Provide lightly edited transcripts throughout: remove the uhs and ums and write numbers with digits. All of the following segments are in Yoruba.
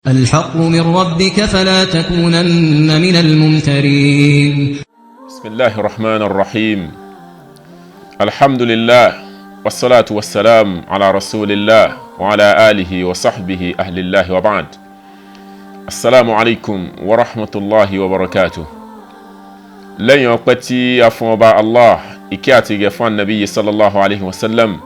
الحق من ربك فلا تكونن من الممترين. بسم الله الرحمن الرحيم. الحمد لله والصلاة والسلام على رسول الله وعلى آله وصحبه أهل الله وبعد. السلام عليكم ورحمة الله وبركاته. لن يقتي أفوبا الله إكاتي جفان النبي صلى الله عليه وسلم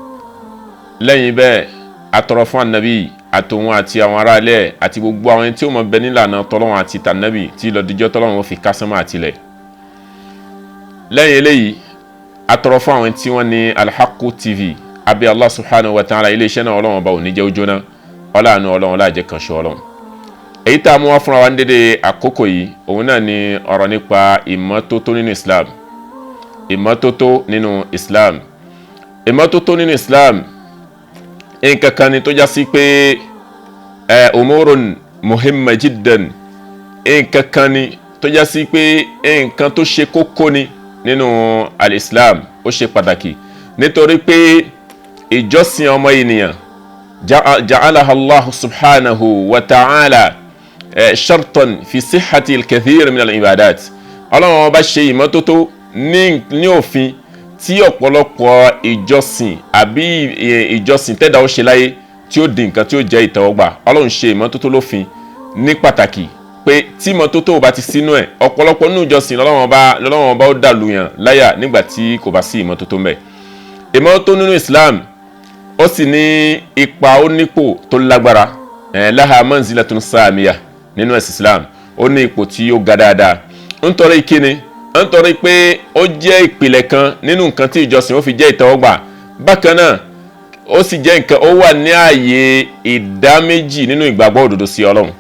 لن يبقى أطرفان النبي àtòun àti àwọn ará ilé àti gbogbo àwọn tí ó mọ̀ bẹ nílànà t'Ọlọ́run àti t'Ànábì tí lọ dijọ́ t'Ọlọ́run fi kásánmà àtilẹ̀. Lẹ́yìn eléyìí atọrọ fún àwọn tí wọ́n ní Al-Haqqu TV àbí Allah subhanahu wa ta'ala ilé iṣẹ́ náà Ọlọ́run bá ò ní jẹ́ ó jóná ọláàánú Ọlọ́run láàjẹ́ kan ṣo Ọlọ́run. Èyí tá mú wá fúnra wa ní dédé àkókò yìí òun náà ni ọ̀rọ̀ nípa ìmọ́tótó nínú Islam. Ìmọ́tótó nínú Islam. Ìmọ́tótó nínú Islam nǹkan kan ni tó já sí pé umurun muhimma jiddan, nǹkan kan ni tó já sí pé nǹkan tó ṣe kókó ni nínú al-Islam, ó ṣe pàtàkì nítorí pé ìjọsìn ọmọ ènìyàn ja'alaha Allah subhanahu wa ta'ala shartan fi sihhati al-kathir min al-ibadat. Ọlọ́run bá ṣe ìmọ́tótó ní òfin tí ọ̀pọ̀lọpọ̀ ìjọsìn àbí ìjọsìn tẹ́dà ó ṣe láyé tí ó di nǹkan tí ó jẹ́ ìtẹ́wọ́gbà. Ọlọ́run ṣe ìmọ́tótó lófin ní pàtàkì pé tí ìmọ́tótó bá ti sínú ẹ̀ ọ̀pọ̀lọpọ̀ nínú ìjọsìn lọ́lọ́run bá ó dàlú yàn láyà nígbà tí kò bá sí ìmọ́tótó ńbẹ̀. Ìmọ́tótó nínú Islam ó sì ní ipa ó nípò tó lágbára laha manzilatun samiyah nínú ẹ̀sìn Islam, ó ní ipò tí ó ga dáadáa nítorí kíni nítorí pé ó jẹ́ ìpìlẹ̀ kan nínú nǹkan tí ìjọsìn ó fi jẹ́ ìtẹ́wọ́gbà. Bákan náà ó sì jẹ́ nǹkan ó wà ní ààyè ìdá méjì nínú ìgbàgbọ́ òdodo sí Ọlọ́run.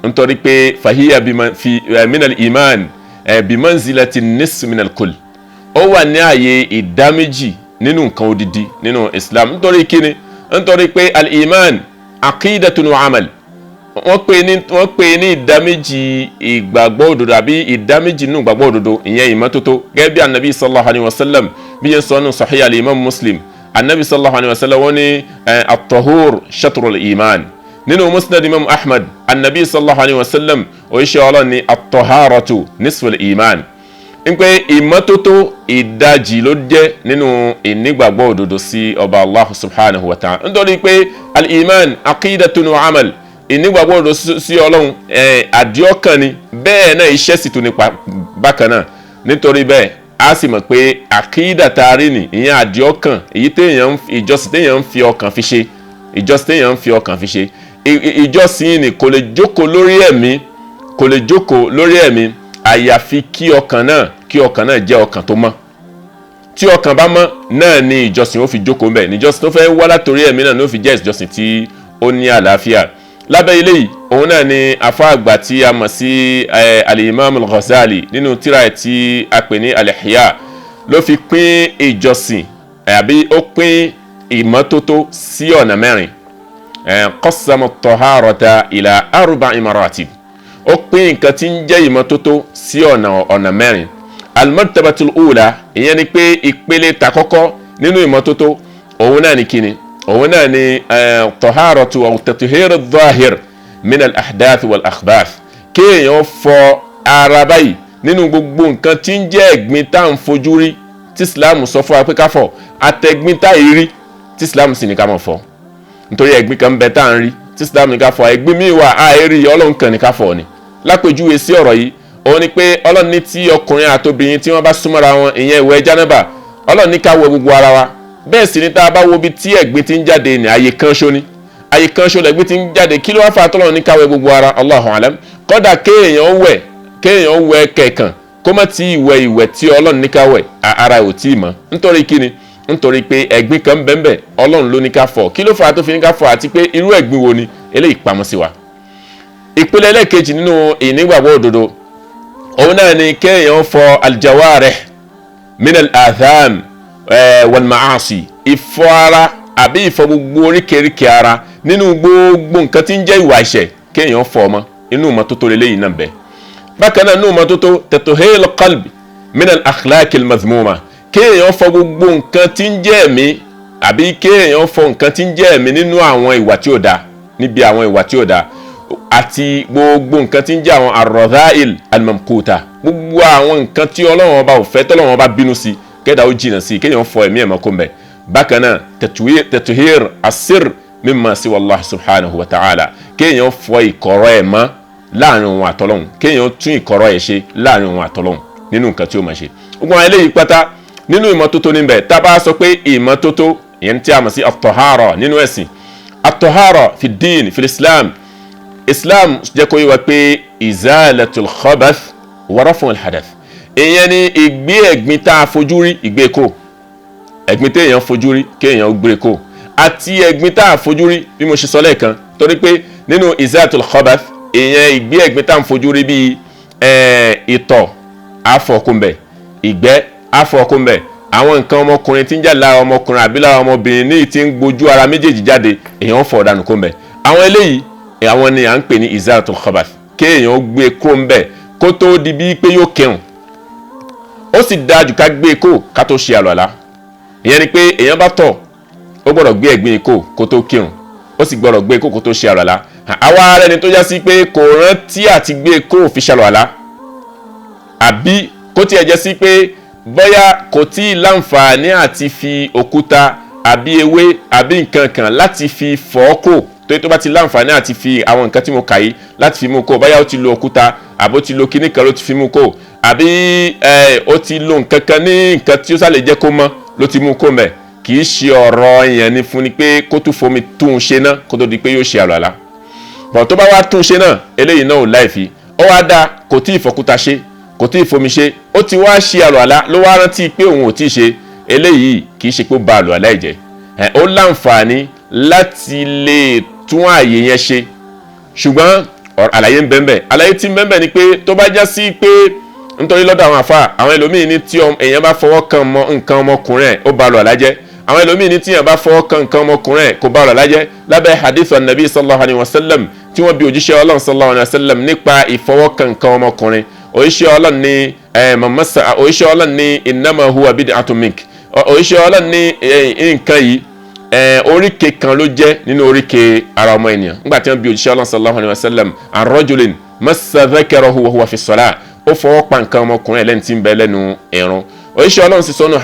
Nítorí pé fahiya minal iman bimanzilati nisf minal kull, ó wà ní ààyè ìdá méjì nínú nǹkan odidi nínú Islam. Nítorí kíni nítorí pé al-iman aqidatun wa amal, wọ́n pè ní ìdá méjì ìgbàgbọ́ òdodo àbí ìdá méjì nínú ìgbàgbọ́ òdodo, ìyẹn ìmọ́tótó. Gẹ́gẹ́ bí Annabi sallallahu alaihi wasallam bí yẹn sọ nínú Sahih al-Imam Muslim, Annabi sallallahu alaihi wasallam wọ́n ní at-tahur shatrul iman. Nínú Musnad Imam Ahmad, Annabi sallallahu alaihi wasallam oríṣẹ́ Ọlọ́run ní at-taharatu nisful iman, ń pé ìmọ́tótó ìdajì ló jẹ́ nínú ìnígbàgbọ́ òdodo sí ọba Allah subhanahu wa ta'ala. Nítorí pé al-iman aqidatun wa amal, ìnígbàgbọ́ òdodo sí Ọlọ́run àdìọ́kàn ni, bẹ́ẹ̀ náà iṣẹ́ sì tún nípa bákan náà. Nítorí bẹ́ẹ̀ a sì mọ̀ pé àkídà taari ni ìyẹn àdìọ́kàn, èyí ìjọsìn téèyàn ń fi ọkàn fi ṣe, ìjọsìn téèyàn ń fi ọkàn fi ṣe. Ìjọsìn ni kò lè jókòó lórí ẹ̀mí, àyàfi kí ọkàn náà jẹ́ ọkàn tó mọ́. Tí ọkàn bá mọ́ náà ni ìjọsìn ó fi jókòó ńbẹ̀, ni ìjọsìn tó fẹ́ wá látòrí ẹ̀mí náà ni ó fi jẹ́ ìjọsìn tí ó ní àlàáfíà. Lábẹ́ ilé yìí òun náà ni afá àgbà tí a mọ̀ sí al-Imam al-Ghazali nínú tírà tí a pè ní al-Ihya ló fi pín ìjọsìn àbí ó pín ìmọ́tótó sí ọ̀nà mẹ́rin. Qassama at-taharata ila arba'i maratib, ó pín nǹkan tí ń jẹ́ ìmọ́tótó sí ọ̀nà mẹ́rin. Al-martabatul ula, ìyẹn ni pé ìpele tàkọ́kọ́ nínú ìmọ́tótó òun náà ni kíni, òun náà ni taharatu aw tathhir adh-dhahir min al-ahdath wal akhbath, kéèyàn fọ ara báyìí nínú gbogbo nǹkan tí ń jẹ́ ẹ̀gbin tá ń fojú rí tí Islam sọ fún wa pé ká fọ, àtẹ̀gbin tá ìrí tí Islam sì ní ká má fọ. Nítorí ẹ̀gbin kan bẹ tá ń rí tí Islam ní ká fọ, ẹ̀gbin míì wà àìrí Ọlọ́run kan ní ká fọ ni. Lápèjúwe sí ọ̀rọ̀ yìí òun ni pé Ọlọ́run ní tí ọkùnrin àtobìnrin tí wọ́n bá súnmọ́ra wọn, ìyẹn ìwẹ̀ jánábà, Ọlọ́run ní ká wẹ gbogbo ara wa. Bẹ́ẹ̀ sì ni tá a bá wo bí tí ẹ̀gbin ti ń jáde ní àyè kan ṣo ni, àyè kan ṣo lẹ̀gbin ti ń jáde. Kí ló wá fà t'Ọlọ́run ní ká wẹ gbogbo ara? Allahu alam. Kódà kéèyàn wẹ kẹ̀kàn kó má ti ìwẹ̀ tí Ọlọ́run ní ká wẹ̀, ara ò tí ì mọ́. Nítorí kíni? Nítorí pé ẹ̀gbin kan bẹ́ẹ̀ Ọlọ́run ló ní ká fọ̀. Kí ló fà tó fi ní ká fọ̀ àti pé irú ẹ̀gbin wo ni eléyìí pamọ́ sí wa? Ìpele ẹlẹ́ẹ̀kejì nínú ìnígbàgbọ́ òdodo òun náà ni kéèyàn fọ al-jawarih min al-atham wal ma'asi, ìfọ ara àbí ìfọ gbogbo oríkèéríkèé ara nínú gbogbo nǹkan tí ń jẹ́ ìwà ẹ̀ṣẹ̀, kéèyàn fọ ọmọ. Inú ìmọ́tótó lélẹ́yìn náà bẹ́ẹ̀. Bákan náà inú ìmọ́tótó tathhir al-qalb min al-akhlaq al-madhmuma, kéèyàn fọ gbogbo nǹkan tí ń jẹ́ ẹ̀mí àbí kéèyàn fọ nǹkan tí ń jẹ́ ẹ̀mí nínú àwọn ìwà tí ó dáa, níbi àwọn ìwà tí ó dáa. àti gbogbo nǹkan tí ń jẹ́ àwọn ar-radha'il al-mamquta gbogbo àwọn nǹkan tí Ọlọ́run ọba ò fẹ́ tọ́lọ́run ọba bínú sí kẹ́dà ó jìnnà sí kéèyàn fọ ẹ̀mí ẹ̀ mọ́ kó mbẹ́ bákan náà tatuhir as-sirr mimma siwa Allah subhanahu wa ta'ala kéèyàn fọ ìkọ̀rọ̀ ẹ̀ mọ́ láàrin òun àtọ́lọ́hun kéèyàn tún ìkọ̀rọ̀ ẹ̀ ṣe láàrin òun àtọ́lọ́hun nínú nǹkan tí ó máa ṣe gbogbo àwọn eléyìí pátá nínú ìmọ́tótó níbẹ̀ tá a bá sọ pé ìmọ́tótó ìyẹn tí a mọ̀ sí at-tahara nínú ẹ̀sìn at-tahara fi din fi islam jẹ́ kó yé wa pé izalatul khabath wa raf'ul hadath ìyẹn ni ìgbé ẹ̀gbin tá a fojú rí ìgbé kó ẹ̀gbin téèyàn fojú rí kéèyàn ó gbé kó àti ẹ̀gbin tá a fojú rí bí mo ṣe sọ lẹ́ẹ̀kan torí pé nínú izalatul khabath ìyẹn ìgbé ẹ̀gbin tá a fojú rí bíi ìtọ̀ àfọ̀kùnbẹ̀ ìgbẹ́ àfọ̀kùnbẹ̀ àwọn nǹkan ọmọkùnrin tí ń jà lára ọmọkùnrin àbí lára ọmọbìnrin ní tí ń gbójú ara méjèèjì jáde èèyàn fọ̀ dànù kó ń bẹ̀ àwọn eléyìí àwọn ni à ń pè ní izalatul khabath kéèyàn gbé kó ń bẹ̀ kó tó di bíi pé yóò kẹrùn ó sì dájú ká gbé kó ká tó ṣe àlùwàlá ìyẹn ni pé èèyàn bá tọ̀ ó gbọ́dọ̀ gbé ẹ̀gbin kó tó kẹrùn ó sì gbọ́dọ̀ gbé kó tó ṣe àlùwàlá àwa rẹ̀ ni tó já sí pé kò rántí àti gbé kó fi ṣàlùwàlá àbí kó tiẹ̀ jẹ́ sí pé bóyá kò tí ì láǹfààní àti fi òkúta àbí ewé àbí nǹkan kan láti fi fọ́ kó tó bá ti láǹfààní àti fi àwọn nǹkan tí mo kà yìí láti fi mú kó bóyá ó ti lo òkúta àbó ti lo kíní kan ló ti fi mú kó àbí ó ti lo nǹkan kan ní nǹkan tí ó sá lè jẹ́ kó mọ́ ló ti mú kó mẹ́ kì í ṣe ọ̀rọ̀ yẹn ni fún ni pé kó tún fomi tún un ṣe náà kó tó di pé yóò ṣe àlùwàlá bọ̀ tó bá wá tún un ṣe náà eléyìí náà ò láìfi ó wá dá kò tí ì fọkúta ṣe kò tí ì fomi ṣe ó ti wá ṣe àlùwàlá ló wá rántí pé òun ò tí ì ṣe eléyìí kì í ṣe pé ó ba àlùwàlá ẹ̀ jẹ́ ó láǹfààní láti lè tún ààyè yẹn ṣe ṣùgbọ́n àlàyé ń bẹ́ẹ̀ àlàyé tí ń bẹ́ẹ̀ ni pé tó bá já sí pé nítorí lọ́dọ̀ àwọn àfa àwọn ẹlòmíì ní tí èèyàn bá fọwọ́ kan nǹkan ọmọkùnrin ẹ̀ ó ba àlùwàlá jẹ́ àwọn ẹlòmíì ní tí èèyàn bá fọwọ́ kan nǹkan ọmọkùnrin ẹ̀ kò ba àlùwàlá jẹ́ lábẹ́ hadith anabi sallallahu alayhi wa sallam tí wọ́n bi òjíṣẹ́ ọlọ́run sallallahu alayhi wa sallam nípa ìfọwọ́kan nǹkan ọmọkùnrin òjíṣẹ́ ọlọ́run ní innama huwa bid'atun mink òjíṣẹ́ ọlọ́run ní nǹkan yìí oríkè kan ló jẹ́ nínú oríkè ara ọmọ ènìyàn nígbà tí wọ́n bi òjíṣẹ́ ọlọ́run sallallahu alayhi wa sallam an rajulin massa dhakarahu wa huwa fi salah ó fọwọ́ pa nǹkan ọmọkùnrin ẹlẹ́ni tí ń bẹ lẹ́nu ẹ̀rùn òjíṣẹ́ ọlọ́run sì sọnù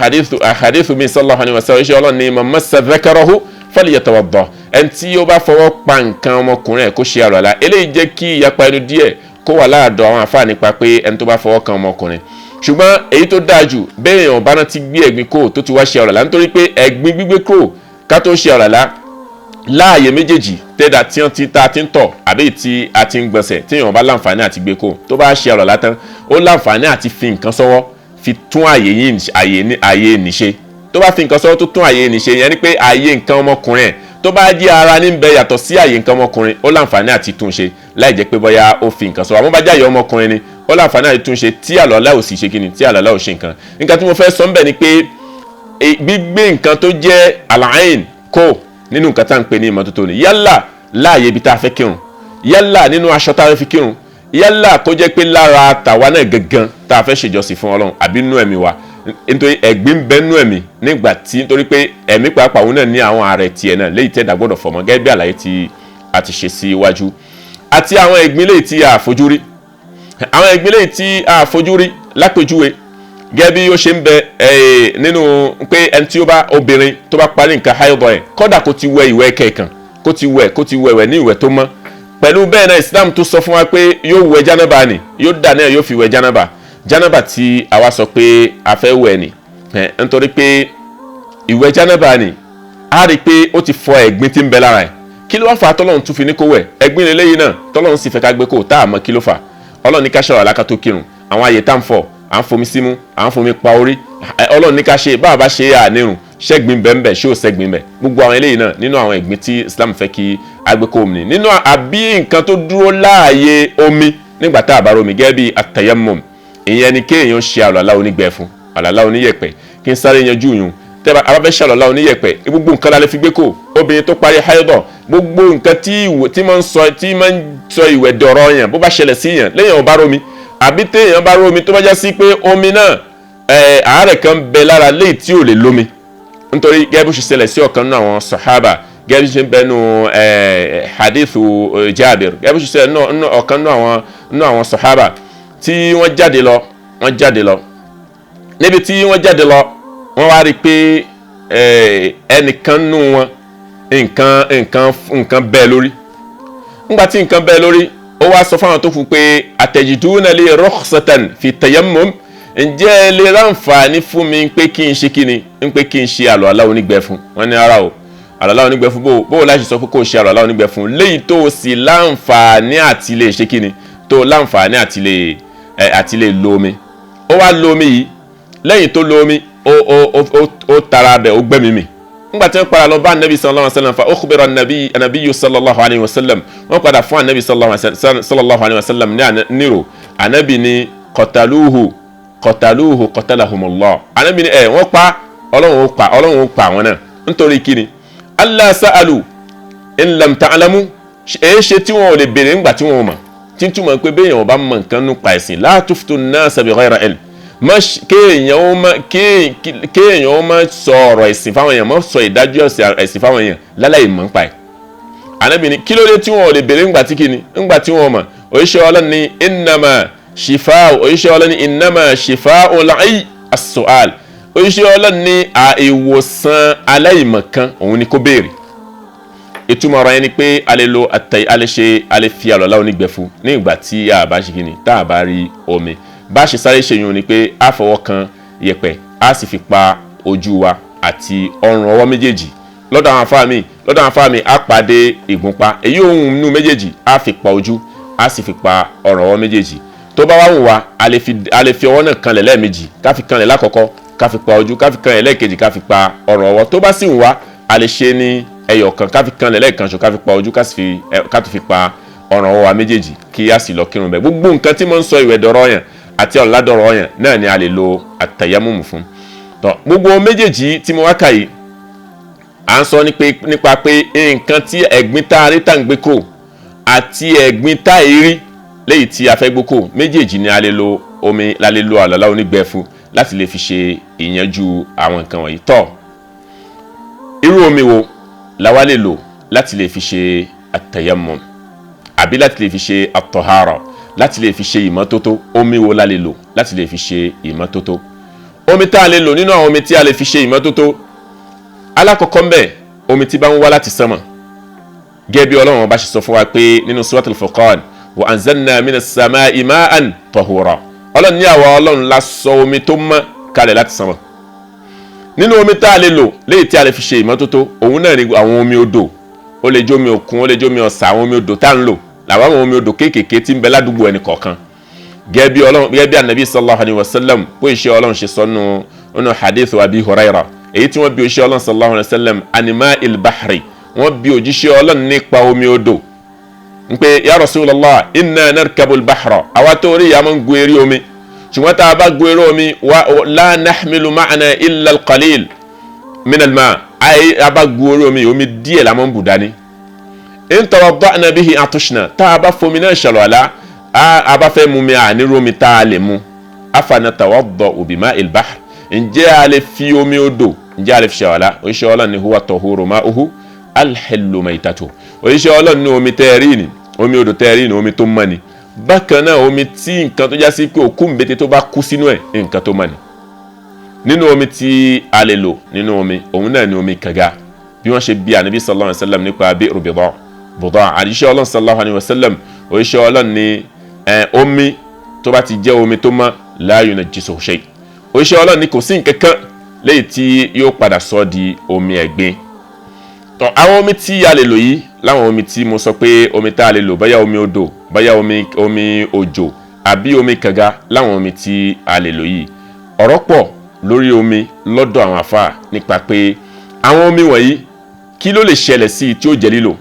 hadithu mi sallallahu alayhi wa sallam òjíṣẹ́ ọlọ́run ní man massa dhakarahu falyatawadda ẹni tí ó bá fọwọ́ pa nǹkan ọmọkùnrin ẹ̀ kó ṣe àlùwàlá eléyìí jẹ́ kí ìyapa ẹnu díẹ̀ kó wà láàdọ̀ àwọn àfáà nípa pé ẹni tó bá fọwọ́ kan ọmọkùnrin ṣùgbọ́n èyí tó dáa jù bẹ́ẹ̀ èèyàn bá rántí gbé ẹ̀gbin kó tó ti wá ṣe àlùwàlá nítorí pé ẹ̀gbin gbígbé kó ká tó ṣe àlùwàlá láàyè méjèèjì tẹ́dà tí wọ́n ti ń tọ̀ àbí tí a ti ń gbọ̀nsẹ̀ tí èèyàn bá láǹfààní àti gbé kó tó bá ṣe àlùwàlá tán ó láǹfààní àti fi nǹkan sọ́wọ́ fi tún àyè nìṣe tó bá fi nǹkan sọ́wọ́ tó tún àyè nìṣe yẹn ni pé àyè nǹkan ọmọkùnrin ẹ̀ tó bá jẹ́ ara ní bẹ yàtọ̀ sí àyè nǹkan ọmọkùnrin ó láǹfààní àti tún ṣe láì jẹ́ pé bóyá ó fi nǹkan sọ́wọ́ àmọ́ bá jáyè ọmọkùnrin ni ó láǹfààní àti tún ṣe tí àlọ́lá ò sì ṣe kíni tí àlọ́lá ò ṣe nǹkan tí mo fẹ́ sọ ń bẹ̀ ni pé gbígbé nǹkan tó jẹ́ àlàáyìn kó nínú nǹkan tá à ń pè ní ìmọ́tótó ni yálà láàyè ibi tá a fẹ́ kírun yálà nínú aṣọ tá a fẹ́ fi kírun yálà kó jẹ́ pé lára tàwa náà gangan tá a fẹ́ ṣèjọsìn fún Ọlọ́run àbí nínú ẹ̀mí wa nítorí ẹ̀gbin ń bẹ nínú ẹ̀mí nígbà tí nítorí pé ẹ̀mí pàápàá òun náà ní àwọn ààrẹ tiẹ̀ náà léyìí tẹ́ẹ̀dá gbọ́dọ̀ fọmọ gẹ́gẹ́ bí àlàyé tí a ti ṣe sí iwájú àti àwọn ẹ̀gbin léyìí tí a fojú rí àwọn ẹ̀gbin léyìí tí a fojú rí lápèjúwe gẹ́gẹ́ bí ó ṣe ń bẹ nínú pé ẹni tí ó bá obìnrin tó bá parí nǹkan háyọ̀bọ̀ ẹ̀ kọ́dà kó ti wẹ ìwẹ̀ kẹ̀kan kó ti wẹ̀wẹ̀ ní ìwẹ̀ tó mọ́ pẹ̀lú bẹ́ẹ̀ náà Islam tó sọ fún wa pé yóò wẹ̀ jánábà ni yóò dà náà yóò fi wẹ̀ jánábà tí a wá sọ pé a fẹ́ wẹ̀ ni nítorí pé ìwẹ̀ jánábà ni a rí i pé ó ti fọ ẹ̀gbin tí ń bẹ lára ẹ̀ kí ló wá fà tọ́lọ́run tún fi ní kó wẹ̀ ẹ̀gbin lélẹ́yìn náà tọ́lọ́run sì fẹ́ ká gbé kó tá a mọ̀ kí ló fà Ọlọ́run ní ká ṣọ̀rọ̀ àlákà tó kírun àwọn àyè tá ń fọ̀ à ń fomi símú à ń fomi pa orí Ọlọ́run ní ká ṣe bá a bá ṣe ànírun ṣẹ́gbin bẹ́ẹ̀ ṣé ò sẹ́gbin bẹ́ẹ̀ gbogbo àwọn eléyìí náà nínú àwọn ẹ̀gbin tí Islam fẹ́ kí agbékò omi nínú àbí nǹkan tó dúró láàyè omi nígbà tá a bá romi gẹ́gẹ́ bí at-tayammum ìyẹn ni kéèyàn ṣe àlọ́lá onígbẹ́ fún àlọ́lá oníyẹ̀pẹ̀ kí n sáré yanjú yùn tẹ́bà abáfẹ́ ṣe àlọ́lá oníyẹ̀pẹ̀ gbogbo nǹkan la lè fi gbé kó obìnrin tó parí háyọ́dọ̀ gbogbo nǹkan tí máa ń sọ ìwẹ̀ dọ̀rọ̀ yẹn bó bá ṣẹlẹ̀ sí yẹn lẹ́yìn ọba romi àbí téèyàn bá romi tó bá já sí pé omi náà àárẹ̀ kan bẹ lára léyìí tí ò lè lómi nítorí gẹ́gẹ́ bó ṣe ṣẹlẹ̀ sí ọ̀kan nínú àwọn sàhábà gẹ́gẹ́ bí ṣe ń bẹnu hadithu Jabir gẹ́gẹ́ bí ṣe ọ̀kan nínú àwọn sahaba tí wọ́n jáde lọ níbi tí wọ́n jáde lọ wọ́n wá rí pé ẹnìkan nínú wọn nǹkan bẹ́ẹ̀ lórí nígbà tí nǹkan bẹ́ẹ̀ lórí ó wá sọ fáwọn tó fún pé atajiduna li rukhsatan fi tayammum ǹjẹ́ ẹ lè ráǹfààní fún mi pé kí n ṣe kíni pé kí n ṣe àlùwàlá onígbẹ́ fún wọn ní ara o àlùwàlá onígbẹ́ fún bó láti sọ pé kó ṣe àlùwàlá onígbẹ́ fún léyìí tó sì láǹfààní àti lè ṣe kíni tó láǹfààní àti lè lo omi ó wá lo omi yìí lẹ́yìn tó lo omi ó tara bẹ̀ ó gbẹ́mí mi nígbà tí wọ́n padà lọ bá anabi sallallahu alayhi wa sallam fa ukhbira anabi sallallahu alayhi wa sallam wọ́n padà fún anabi sallallahu alayhi wa sallam ní nírò anabi ní qataluhu qatalahumullah anabi ní wọ́n pa ọlọ́run ó pa àwọn náà nítorí kíni allah sa'alu in lam ta'lamu ṣe tí wọn ò lè béèrè nígbà tí wọn ò mọ̀ tí ń túmọ̀ pé bẹ́ẹ̀ yẹn ò bá mọ̀ nǹkan nípa ẹ̀sìn la tuftu nnasa bighayri ilm kéèyàn ó má sọ ọ̀rọ̀ ẹ̀sìn fáwọn èèyàn má sọ ìdájọ́ ẹ̀sìn fáwọn èèyàn láláì mọ̀ nípa ẹ̀. Ànábì ní kí ló dé tí wọn ò lè béèrè ńgbà tí kíni ńgbà tí wọn mọ̀ òṣìṣẹ́ Ọlọ́run ní innama shifa'ul 'ayyi as-su'al òṣìṣẹ́ Ọlọ́run ní ìwòsàn aláìmọ̀kan òun ni kó béèrè. Ìtumọ̀ ọ̀rọ̀ yẹn ni pé a lè fi àlùwàlá onígbẹ́ fún ní ìgbà tí a bá ṣe kíni tá a bá rí omi bá ṣe sáré ṣe yun ni pé a fọwọ́ kan yẹ̀pẹ̀ a sì fi pa ojú wa àti ọrùn ọwọ́ méjèèjì lọ́dọ̀ àwọn afáàmì a pàdé ìgúnpá èyí ohun inú méjèèjì a fi pa ojú a sì fi pa ọrùn ọwọ́ méjèèjì tó bá wá wù wá a lè fi ọwọ́ náà kanlẹ̀ lẹ́ẹ̀mejì ká fi kanlẹ̀ lákọ̀ọ́kọ́ ká fi pa ojú ká fi kanlẹ̀ lẹ́ẹ̀kejì ká fi pa ọrùn ọwọ́ tó bá sì wù wá a lè ṣe ní ẹyọ kan ká fi kanlẹ̀ lẹ́ẹ̀kan ṣo ká fi pa ojú ká tó fi pa ọrùn ọwọ́ wa méjèèjì kí a sì lọ kírun bẹ́ẹ̀ gbogbo nǹkan tí mo ń sọ ìwẹ̀ dọ̀rọ̀ yẹn àti ọ̀làdọ̀rọ̀ yẹn náà ni a lè lo àtàyámùmù fún. Tọ́ gbogbo méjèèjì tí mo wá kà yìí à ń sọ nípa pé nǹkan tí ẹ̀gbin tá a rí tá ń gbé kúrò àti ẹ̀gbin tá a rí léyìí tí a fẹ́ gbé kúrò méjèèjì ni a lè lo omi la lè lo àlùwàlá onígbẹ́ fún láti lè fi ṣe ìyanjú àwọn nǹkan wọ̀nyí. Tọ́ irú omi wo la wá lè lò láti lè fi ṣe àtàyámùmù àbí láti lè fi ṣe àtọ̀hárà láti lè fi ṣe ìmọ́tótó omi wo la lè lò láti lè fi ṣe ìmọ́tótó omi tá a lè lò nínú àwọn omi tí a lè fi ṣe ìmọ́tótó alákọ̀ọ́kọ́ ńbẹ̀ omi tí bá ń wá láti sánmọ̀ gẹ́gẹ́ bí Ọlọ́run bá ṣe sọ fún wa pé nínú suratul Furqan wa anzalna minas samai ma'an tahura Ọlọ́run ní àwa Ọlọ́run la sọ omi tó mọ́ kalẹ̀ láti sánmọ̀ nínú omi tá a lè lò léyìí tí a lè fi ṣe ìmọ́tótó òun náà ni àwọn omi odò ó lè jẹ́ omi òkun ó lè jẹ́ omi ọ̀sà àwọn omi odò tá ń lò làwọn omi odò kéékèèké tí ń bẹ ládùúgbò ẹnì kọ̀ọ̀kan gẹ́gẹ́ bí anabi sallallahu alayhi wa sallam bó iṣẹ́ Ọlọ́run ṣe sọ nínú hadith Abi Hurairah èyí tí wọ́n bi iṣẹ́ Ọlọ́run sallallahu alayhi wa sallam anima il-bahri wọ́n bi òjíṣẹ́ Ọlọ́run nípa omi odò ń pé ya Rasulullah inna narkabu al-bahra àwa tó rí yàmọ́ ń gun eré omi ṣùgbọ́n tá a bá gun eré omi la nahmilu ma'ana illa al-qalil min al-ma a bá gun eré omi díẹ̀ la mọ́ ń bù dání in tawadda'na bihi atushna tá a bá fomi náà ṣàlùwàlá a bá fẹ́ mu mi à ní romi tá a lè mu afana tawadda'u bima'il bahr ǹjẹ́ a lè fi omi odò ǹjẹ́ a lè fi ṣàlùwàlá oníṣẹ́ Ọlọ́run ni huwa tahuru ma'uhu al-hillu maytatuhu oníṣẹ́ Ọlọ́run ní omi tẹ́ẹ̀rí ni omi odò tẹ́ẹ̀rí ni omi tó mọ́ ni bákan náà omi tí nǹkan tó já sí pé òkú mbete tó bá kú sínú ẹ̀ nǹkan tó mọ́ ni nínú omi tí a lè lò nínú omi òun náà ni omi kànga bí wọ́n ṣe bi Ànábì sallallahu alayhi wa sallam nípa bi'ru bùdá àdìsẹ́ Ọlọ́run sallallahu alayhi wa sallam òṣìṣẹ́ Ọlọ́run ní omi tó bá ti jẹ́ omi tó mọ́ la yunajjisuhu shay òṣìṣẹ́ Ọlọ́run ní kò sí nǹkan kan léyìí tí yóò padà sọ di omi ẹ̀gbin. Tọ́ àwọn omi tí a lè lò yìí láwọn omi tí mo sọ pé omi tá a lè lò bóyá omi odò bóyá omi òjò àbí omi kànga láwọn omi tí a lè lò yìí ọ̀rọ̀ pọ̀ lórí omi lọ́dọ̀ àwọn àfáà nípa pé àwọn omi wọ̀nyí kí ló lè ṣẹlẹ̀ sí tí ó jẹ́ lílò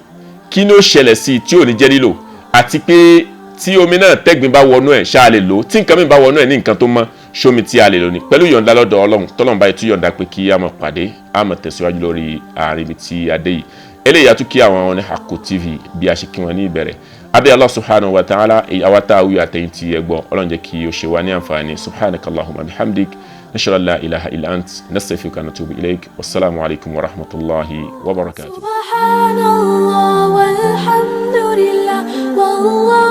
kí ló ṣẹlẹ̀ sí tí ò ní jẹ́ lílò àti pé tí omi náà tẹ́gbìn bá wọnú ẹ̀ ṣá lè lò tí nǹkan mi bá wọnú ẹ̀ ní nǹkan tó mọ́ ṣómi tí a lè lò ní pẹ̀lú yọ̀ǹda lọ́dọ̀ Ọlọ́run tọ́lọ́run báyìí tún yọ̀ǹda pé kí a máa pàdé a máa tẹ̀síwájú lórí àárín ibi tí a dé yìí eléyìí àtún kí àwọn ní Hakku TV bí a ṣe kí wọn ní ìbẹ̀rẹ̀ abẹ́ Allah subhanahu wa ta'ala àwa tá a wí àtẹ̀yìn tí ẹ gbọ́ Ọlọ́run jẹ́ kí o ṣe wá ní àǹfààní subhanakallahumma bihamdik نشهد أن لا إله إلا أنت نستغفرك ونتوب إليك والسلام عليكم ورحمة الله وبركاته. سبحان الله والحمد لله والله